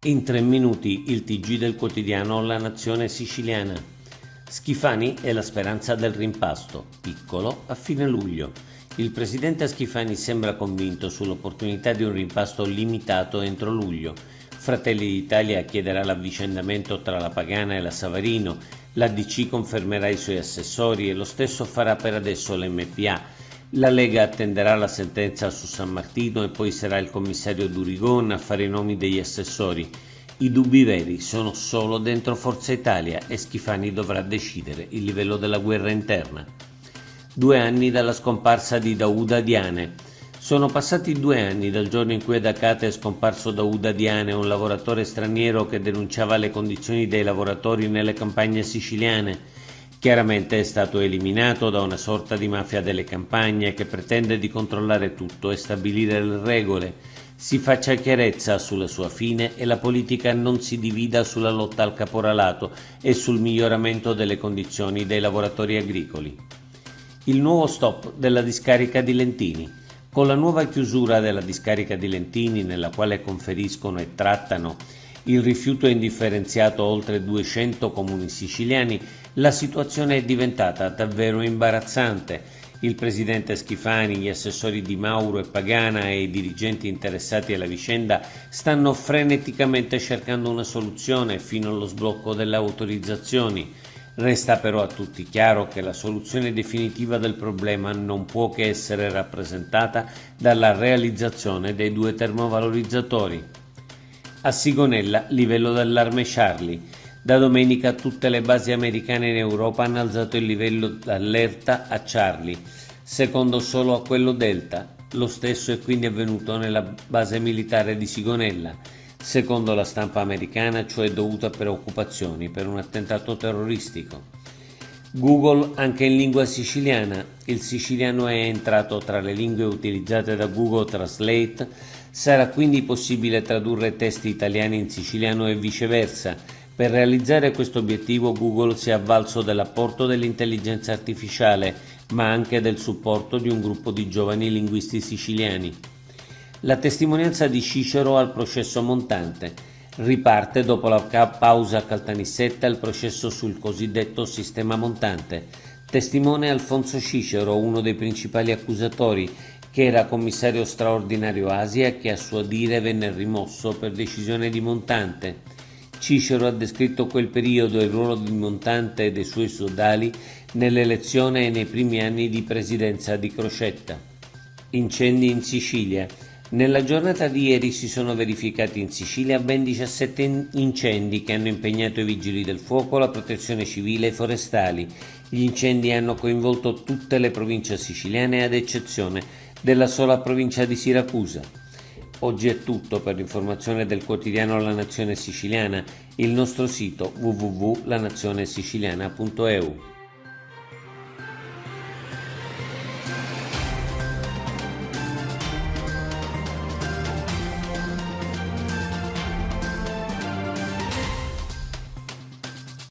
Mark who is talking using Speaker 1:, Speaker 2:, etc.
Speaker 1: In 3 minuti il TG del quotidiano La Nazione Siciliana. Schifani è la speranza del rimpasto, piccolo a fine luglio. Il presidente Schifani sembra convinto sull'opportunità di un rimpasto limitato entro luglio. Fratelli d'Italia chiederà l'avvicendamento tra la Pagana e la Savarino, l'ADC confermerà i suoi assessori e lo stesso farà per adesso l'MPA. La Lega attenderà la sentenza su San Martino e poi sarà il commissario Durigon a fare i nomi degli assessori. I dubbi veri sono solo dentro Forza Italia e Schifani dovrà decidere il livello della guerra interna. 2 anni dalla scomparsa di Daouda Diane. Sono passati 2 anni dal giorno in cui ad Acate è scomparso Daouda Diane, un lavoratore straniero che denunciava le condizioni dei lavoratori nelle campagne siciliane. Chiaramente è stato eliminato da una sorta di mafia delle campagne che pretende di controllare tutto e stabilire le regole. Si faccia chiarezza sulla sua fine e la politica non si divida sulla lotta al caporalato e sul miglioramento delle condizioni dei lavoratori agricoli. Il nuovo stop della discarica di Lentini. Con la nuova chiusura della discarica di Lentini, nella quale conferiscono e trattano il rifiuto indifferenziato oltre 200 comuni siciliani, la situazione è diventata davvero imbarazzante. Il presidente Schifani, gli assessori Di Mauro e Pagana e i dirigenti interessati alla vicenda stanno freneticamente cercando una soluzione fino allo sblocco delle autorizzazioni. Resta però a tutti chiaro che la soluzione definitiva del problema non può che essere rappresentata dalla realizzazione dei 2 termovalorizzatori. A Sigonella, livello d'allarme Charlie. Da domenica tutte le basi americane in Europa hanno alzato il livello d'allerta a Charlie, secondo solo a quello Delta. Lo stesso è quindi avvenuto nella base militare di Sigonella, secondo la stampa americana, cioè dovuto a preoccupazioni per un attentato terroristico. Google anche in lingua siciliana. Il siciliano è entrato tra le lingue utilizzate da Google Translate. Sarà quindi possibile tradurre testi italiani in siciliano e viceversa. Per realizzare questo obiettivo Google si è avvalso dell'apporto dell'intelligenza artificiale, ma anche del supporto di un gruppo di giovani linguisti siciliani. La testimonianza di Cicero al processo Montante. Riparte dopo la pausa a Caltanissetta il processo sul cosiddetto sistema montante. Testimone Alfonso Cicero, uno dei principali accusatori, che era commissario straordinario Asia e che a suo dire venne rimosso per decisione di Montante. Cicero ha descritto quel periodo e il ruolo di Montante e dei suoi sodali nell'elezione e nei primi anni di presidenza di Crocetta. Incendi in Sicilia. Nella giornata di ieri si sono verificati in Sicilia ben 17 incendi che hanno impegnato i vigili del fuoco, la protezione civile e i forestali. Gli incendi hanno coinvolto tutte le province siciliane ad eccezione della sola provincia di Siracusa. Oggi è tutto. Per l'informazione del quotidiano La Nazione Siciliana, il nostro sito www.lanazionesiciliana.eu.